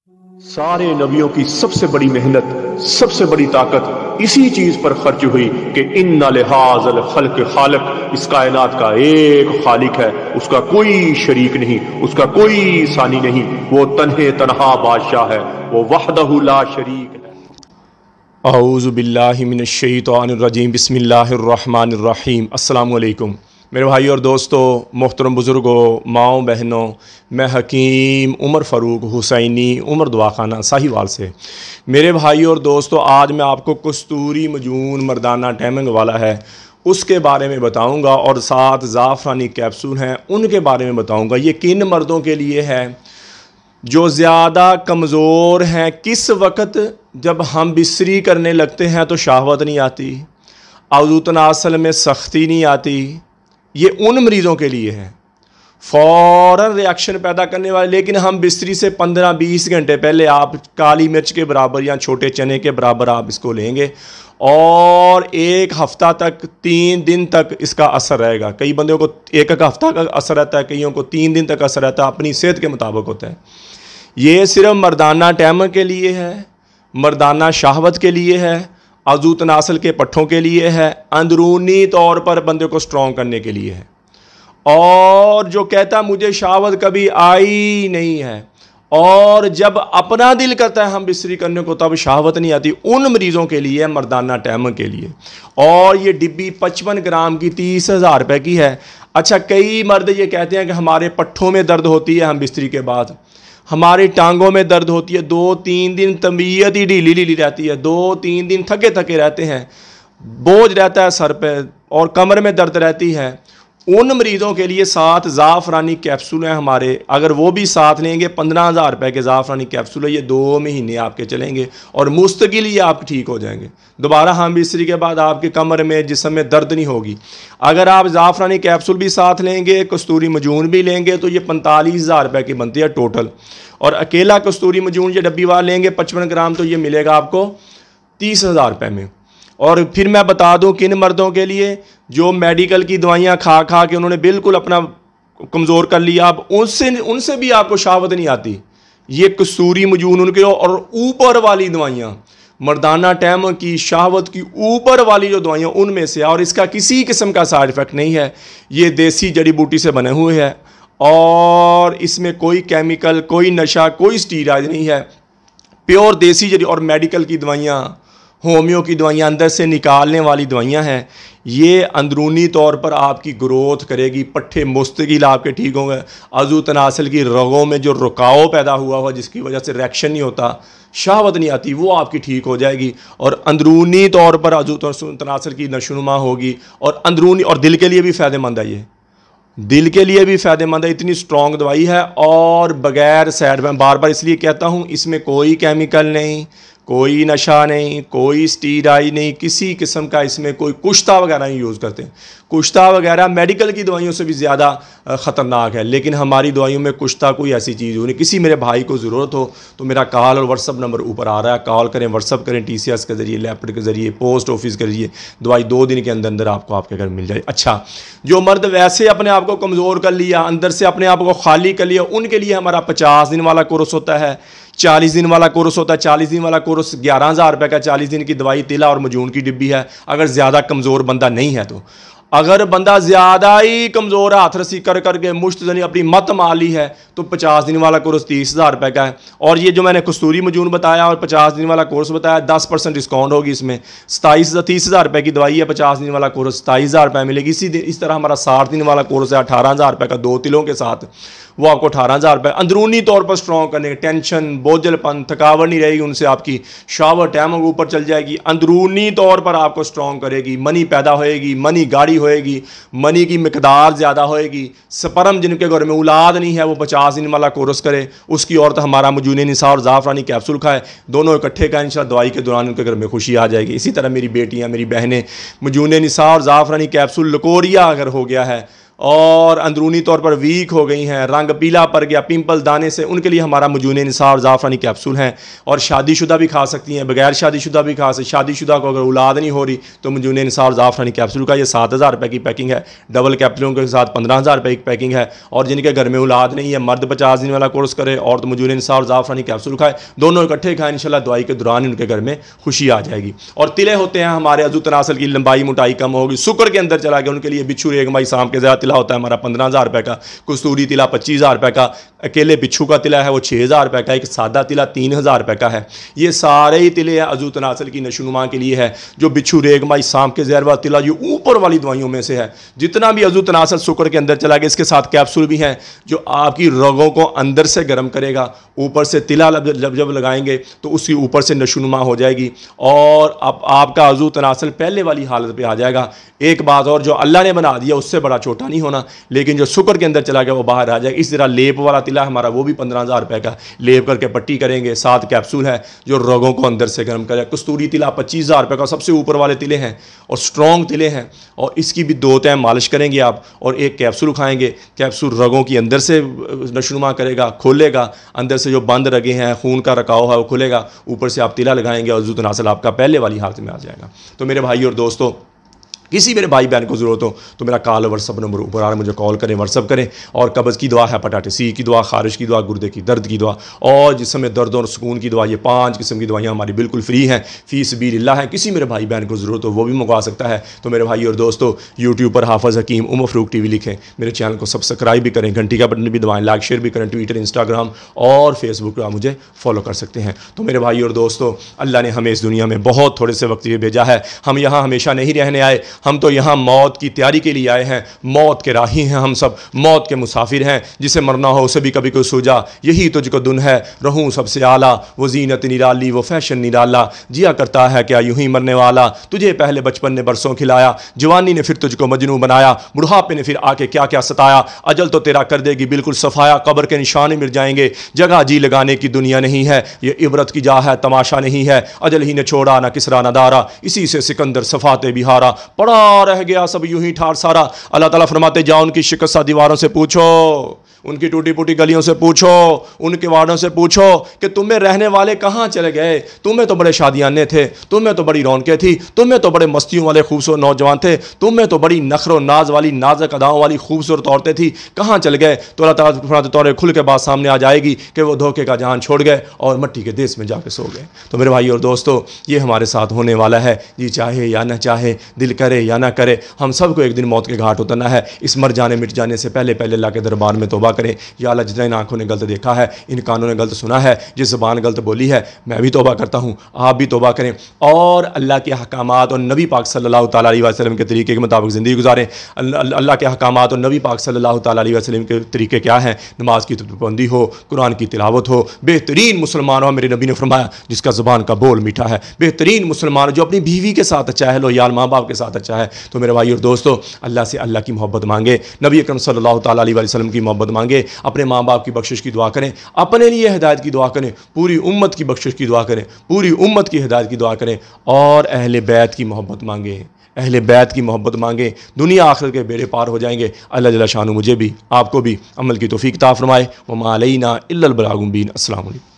सारे नबियों की सबसे बड़ी मेहनत, सबसे बड़ी ताकत इसी चीज पर खर्च हुई कि इन्ना लिहाज़ल खल्क़ खालिक, इस कायनात का एक खालिक है, उसका कोई शरीक नहीं, उसका कोई सानी नहीं, वो तन्हे तन्हा बादशाह है, वो वहदहु ला शरीक है। औज़ु बिल्लाहि मिनश शैतानिर रजीम, बिस्मिल्लाहिर रहमानिर रहीम। अस्सलामु अलैकुम मेरे भाई और दोस्तों, मोहतरम बुज़ुर्गों, माओ बहनों, मैं हकीम उमर फ़ारूक हुसैनी उमर दवाखाना साहिवाल से। मेरे भाई और दोस्तों, आज मैं आपको कस्तूरी मजून मर्दाना टाइमिंग वाला है उसके बारे में बताऊंगा और साथ ज़ाफ़रानी कैप्सूल हैं उनके बारे में बताऊंगा। ये किन मर्दों के लिए है जो ज़्यादा कमज़ोर हैं। किस वक्त जब हम बिस्तरी करने लगते हैं तो शहवत नहीं आती, औज़ू तनासल में सख्ती नहीं आती, ये उन मरीज़ों के लिए है, फ़ौरन रिएक्शन पैदा करने वाले। लेकिन हम बिस्तरी से 15-20 घंटे पहले आप काली मिर्च के बराबर या छोटे चने के बराबर आप इसको लेंगे और एक हफ़्ता तक, 3 दिन तक इसका असर रहेगा। कई बंदों को एक हफ़्ता का असर रहता है, कईयों को 3 दिन तक असर रहता है, अपनी सेहत के मुताबिक होता है। ये सिर्फ मर्दाना टैम के लिए है, मर्दाना शहवत के लिए है, अज़ू तनासल के पट्ठों के लिए है, अंदरूनी तौर पर बंदे को स्ट्रॉन्ग करने के लिए है। और जो कहता मुझे शहवत कभी आई नहीं है और जब अपना दिल करता है हम बिस्तरी करने को तब शहवत नहीं आती, उन मरीज़ों के लिए, मर्दाना टैम के लिए। और ये डिब्बी 55 ग्राम की 30,000 रुपये की है। अच्छा, कई मर्द ये कहते हैं कि हमारे पट्ठों में दर्द होती है, हम बिस्तरी के बाद हमारी टांगों में दर्द होती है, 2-3 दिन तबीयत ही ढीली ढीली रहती है, 2-3 दिन थके थके रहते हैं, बोझ रहता है सर पे और कमर में दर्द रहती है। उन मरीज़ों के लिए साथ ज़ाफ़रानी कैप्सूल हैं हमारे। अगर वो भी साथ लेंगे, 15,000 रुपये के ज़ाफ़रानी कैप्सूल है, ये 2 महीने आपके चलेंगे और मुस्तकिल ही आप ठीक हो जाएंगे। दोबारा हम बिस्तरी के बाद आपके कमर में, जिस्म में दर्द नहीं होगी। अगर आप ज़ाफ़रानी कैप्सूल भी साथ लेंगे, कस्तूरी मजून भी लेंगे तो ये 45,000 रुपये की बनती है टोटल। और अकेला कस्तूरी मजून ये डब्बी वाला लेंगे 55 ग्राम तो ये मिलेगा आपको 30,000 रुपये में। और फिर मैं बता दूं किन मर्दों के लिए जो मेडिकल की दवाइयां खा खा के उन्होंने बिल्कुल अपना कमज़ोर कर लिया, अब उनसे भी आपको शहवत नहीं आती। ये कस्तूरी मजून उनके, और ऊपर वाली दवाइयां, मर्दाना टैम की, शहवत की ऊपर वाली जो दवाइयां उनमें से, और इसका किसी किस्म का साइड इफ़ेक्ट नहीं है। ये देसी जड़ी बूटी से बने हुए हैं और इसमें कोई केमिकल, कोई नशा, कोई स्टीरॉयड नहीं है। प्योर देसी जड़ी और मेडिकल की दवाइयाँ, होम्यो की दवाइयाँ, अंदर से निकालने वाली दवाइयाँ हैं। ये अंदरूनी तौर पर आपकी ग्रोथ करेगी, पट्ठे मुस्तकिल आपके ठीक होंगे। अज़ू तनासल की रगों में जो रुकाव पैदा हुआ जिसकी वजह से रिएक्शन नहीं होता, शहवत नहीं आती, वो आपकी ठीक हो जाएगी। और अंदरूनी तौर पर अज़ू तनासल की नशोनुमा होगी और अंदरूनी, और दिल के लिए भी फ़ायदेमंद है। ये दिल के लिए भी फ़ायदेमंद है, इतनी स्ट्रॉन्ग दवाई है और बग़ैर साइड, मैं बार बार इसलिए कहता हूँ, इसमें कोई केमिकल नहीं, कोई नशा नहीं, कोई स्टीरॉयड नहीं, किसी किस्म का इसमें कोई कुश्ता वगैरह नहीं यूज़ करते। कुश्ता वगैरह मेडिकल की दवाइयों से भी ज़्यादा ख़तरनाक है, लेकिन हमारी दवाइयों में कुश्ता कोई ऐसी चीज़ हो नहीं। किसी मेरे भाई को ज़रूरत हो तो मेरा कॉल और व्हाट्सअप नंबर ऊपर आ रहा है, कॉल करें, व्हाट्सअप करें, TCS के ज़रिए, लैपटॉप के ज़रिए, पोस्ट ऑफिस के ज़रिए, दवाई 2 दिन के अंदर अंदर आपको आपके घर मिल जाए। अच्छा, जो मर्द वैसे अपने आप को कमज़ोर कर लिया, अंदर से अपने आप को खाली कर लिया, उनके लिए हमारा 50 दिन वाला कोर्स होता है, 40 दिन वाला कोर्स होता है। 40 दिन वाला कोर्स 11,000 रुपये का, 40 दिन की दवाई, तिला और मजून की डिब्बी है। अगर ज़्यादा कमज़ोर बंदा नहीं है तो, अगर बंदा ज़्यादा ही कमज़ोर, हाथ रसी कर करके मुश्तजनी अपनी मत माली है तो 50 दिन वाला कोर्स 30,000 रुपये का है। और ये जो मैंने कस्तूरी मजून बताया और 50 दिन वाला कोर्स बताया, 10% डिस्काउंट होगी इसमें। 30,000 रुपये की दवाई है, 50 दिन वाला कोर्स 27,000 रुपये मिलेगी। इस तरह हमारा 60 दिन वाला कोर्स है 18,000 रुपये का, 2 तिलों के साथ, वो आपको 18,000 रुपये। अंदरूनी तौर पर स्ट्रॉन्ग करने के, टेंशन, बोझलपन, थकावट नहीं रहेगी, उनसे आपकी शावर टाइम ऊपर चल जाएगी। अंदरूनी तौर पर आपको स्ट्रॉन्ग करेगी, मनी पैदा होएगी, मनी गाढ़ी होएगी, मनी की मिकदार ज़्यादा होएगी। स्पर्म जिनके घर में औलाद नहीं है वो 50 दिन वाला कोर्स करे, उसकी औरत हमारा मजून निसा और ज़ाफ़रानी कैप्सूल खाए, दोनों इकट्ठे का इंशाअल्लाह दवाई के दौरान उनके घर में खुशी आ जाएगी। इसी तरह मेरी बेटियाँ, मेरी बहनें, मजून निसा और ज़ाफ़रानी कैप्सूल लकोरिया अगर हो गया है, और अंदरूनी तौर पर वीक हो गई हैं, रंग पीला पड़ गया, पिंपल दाने से, उनके लिए हमारा मजून निसार ज़ाफ़रानी कैप्सूल हैं। और शादीशुदा भी खा सकती हैं, बगैर शादीशुदा भी खा सकती। शादीशुदा को अगर औलाद नहीं हो रही तो मजून निसार ज़ाफ़रानी कैप्सूल का ये 7,000 रुपये की पैकिंग है। डबल कैप्सूलों के साथ 15,000 रुपये की पैकिंग है। और जिनके घर में औलाद नहीं है, मर्द 50 दिन वाला कोर्स करे और तो मजून निसार ज़ाफ़रानी कैप्सूल खाए, दोनों इकट्ठे खाएं, इंशाल्लाह दवाई के दौरान उनके घर में खुशी आ जाएगी। और तिले होते हैं हमारे, अज़ू तनासल की लंबाई मोटाई कम होगी, शुक्र के अंदर चला गया, उनके लिए बिच्छू रेगमाई शाम के ज़्यादा तिला होता है हमारा 15,000 रुपये का, कस्तूरी तिला 25,000 रुपये का, अकेले बिच्छू का तिला है वो 6,000 रुपये का, एक सादा तिला 3,000 रुपये का है। ये सारे ही तिले हैं अज़ू तनासल की नशोनुमा के लिए है। जो बिच्छू रेगमाई शाम के ज़हर वाला तिला, ये ऊपर वाली दवाइयों में से है। जितना भी अज़ू तनासल शुक्र के अंदर चला गया, इसके साथ कैप्सूल भी हैं जो आपकी रगों को अंदर से गर्म करेगा। ऊपर से तिला जब लगाएंगे तो उसकी ऊपर से नशोनुमा हो जाएगी और अब आपका अज़ू तनासल पहले वाली हालत पे आ जाएगा। एक बात और, जो अल्लाह ने बना दिया उससे बड़ा छोटा नहीं होना, लेकिन जो शुक्र के अंदर चला गया वो बाहर आ जाएगा। इस तरह लेप वाला तिला हमारा वो भी 15,000 रुपये का, लेप करके पट्टी करेंगे, 7 कैप्सूल है जो रगों को अंदर से गर्म करेगा। कस्तूरी तिला 25,000 रुपये का, सबसे ऊपर वाले तिले हैं और स्ट्रॉन्ग तिले हैं, और इसकी भी 2 टाइम मालिश करेंगे आप और एक कैप्सूल खाएंगे। कैप्सूल रगों की अंदर से नशोनुमा करेगा, खोलेगा, अंदर से जो बंद रगे हैं, खून का रकाव है वो खुलेगा, ऊपर से आप तिला लगाएंगे और अज़ू तनासल आपका पहले वाली हालत में आ जाएगा। तो मेरे भाई और दोस्तों, किसी मेरे भाई बहन को ज़रूरत हो तो मेरा कॉल व्हाट्सअप नंबर ऊपर आ रहा है, मुझे कॉल करें, व्हाट्सअप करें। और कब्ज़ की दवा, हेपेटाइटिस सी की दवा, खारिश की दवा, गुर्दे की दर्द की दवा और जिसमें दर्द और सुकून की दवा, ये 5 किस्म की दवाइयाँ हमारी बिल्कुल फ्री हैं, फ़ी सबीलिल्लाह है। किसी मेरे भाई बहन को ज़रूरत हो वो भी मंगवा सकता है। तो मेरे भाई और दोस्तों, यूट्यूब पर हाफ़िज़ हकीम उमर फ़ारूक टीवी लिखें, मेरे चैनल को सब्सक्राइब भी करें, घंटी का बटन भी दबाएं, लाइक शेयर भी करें, ट्विटर, इंस्टाग्राम और फेसबुक पर आप मुझे फॉलो कर सकते हैं। तो मेरे भाई और दोस्तों, अल्लाह ने हमें इस दुनिया में बहुत थोड़े से वक्त लिए भेजा है। हम यहाँ हमेशा नहीं रहने आए, हम तो यहाँ मौत की तैयारी के लिए आए हैं। मौत के राही हैं हम सब, मौत के मुसाफिर हैं। जिसे मरना हो उसे भी कभी कोई सूझा, यही तुझको दुन है, रहूं सबसे आला, वो जीनत निराली, वो फैशन निराला, जिया करता है क्या यूं ही मरने वाला, तुझे पहले बचपन ने बरसों खिलाया, जवानी ने फिर तुझको मजनू बनाया, बुढ़ापे ने फिर आके क्या क्या सताया, अजल तो तेरा कर देगी बिल्कुल सफाया, कब्र के निशाने मिट जाएंगे, जगह जी लगाने की दुनिया नहीं है, ये इबरत की जा है, तमाशा नहीं है, अजल ही ने छोड़ा ना किसरा ना दारा, इसी से सिकंदर सफाते बिहारा, पड़ा रह गया सब यूं ही ठार सारा। अल्लाह ताला फरमाते जाओ उनकी शिकस्त दीवारों से पूछो, उनकी टूटी फूटी गलियों से पूछो, उनके वार्डों से पूछो कि तुम्हें रहने वाले कहाँ चले गए। तुम्हें तो बड़े शादियाने थे, तुम्हें तो बड़ी रौनकें थी, तुम्हें तो बड़े मस्तियों वाले खूबसूरत नौजवान थे, तुम्हें तो बड़ी नखरो नाज वाली नाजक अदाओं वाली खूबसूरत औरतें थी, कहाँ चल गए। तो अल्लाह ताला फरमाते तौर खुल के बात सामने आ जाएगी कि वो धोखे का जहान छोड़ गए और मिट्टी के देश में जाके सो गए। तो मेरे भाई और दोस्तों, ये हमारे साथ होने वाला है, जी चाहे या न चाहे, दिल करे या ना करे, हम सबको एक दिन मौत के घाट उतरना है। इस मर जाने मिट जाने से पहले पहले अल्लाह के दरबार में तौबा करें। या अल्लाह, जितना इन आँखों ने गलत देखा है, इन कानों ने गलत सुना है, जिस ज़बान गलत बोली है, मैं भी तौबा करता हूँ, आप भी तौबा करें और अल्लाह के अहकामात और नबी पाक सल्लल्लाहु ताला अलैहि वसल्लम के तरीके के मुताबिक ज़िंदगी गुजारें। अल्लाह के अहकामात और नबी पाक सल्लल्लाहु ताला अलैहि वसल्लम के तरीके क्या हैं? नमाज की पाबंदी हो, कुरान की तिलावत हो, बेहतरीन मुसलमान हो। मेरे नबी ने फरमाया जिसका ज़बान का बोल मीठा है, बेहतरीन मुसलमान जो अपनी बीवी के साथ अच्छा है, लो यार माँ बाप के साथ अच्छा है। तो मेरे भाई और दोस्तों, अल्लाह से अल्लाह की मोहब्बत मांगे, नबी अकरम सल्लल्लाहु ताला अलैहि वसल्लम की मोहब्बत मांगे, अपने माँ बाप की बख्शिश की दुआ करें, अपने लिए हिदायत की दुआ करें, पूरी उम्मत की बख्शिश की दुआ करें, पूरी उम्मत की हिदायत की दुआ करें और अहले बैत की मोहब्बत मांगे, अहले बैत की मोहब्बत मांगे, दुनिया आखिरत के बेड़े पार हो जाएंगे। अल्लाह जल्ल शानु मुझे भी आपको भी अमल की तौफीक अता फरमाए। व मा अलैना इल्लल बलागुल मुबीन। अस्सलामु अलैकुम।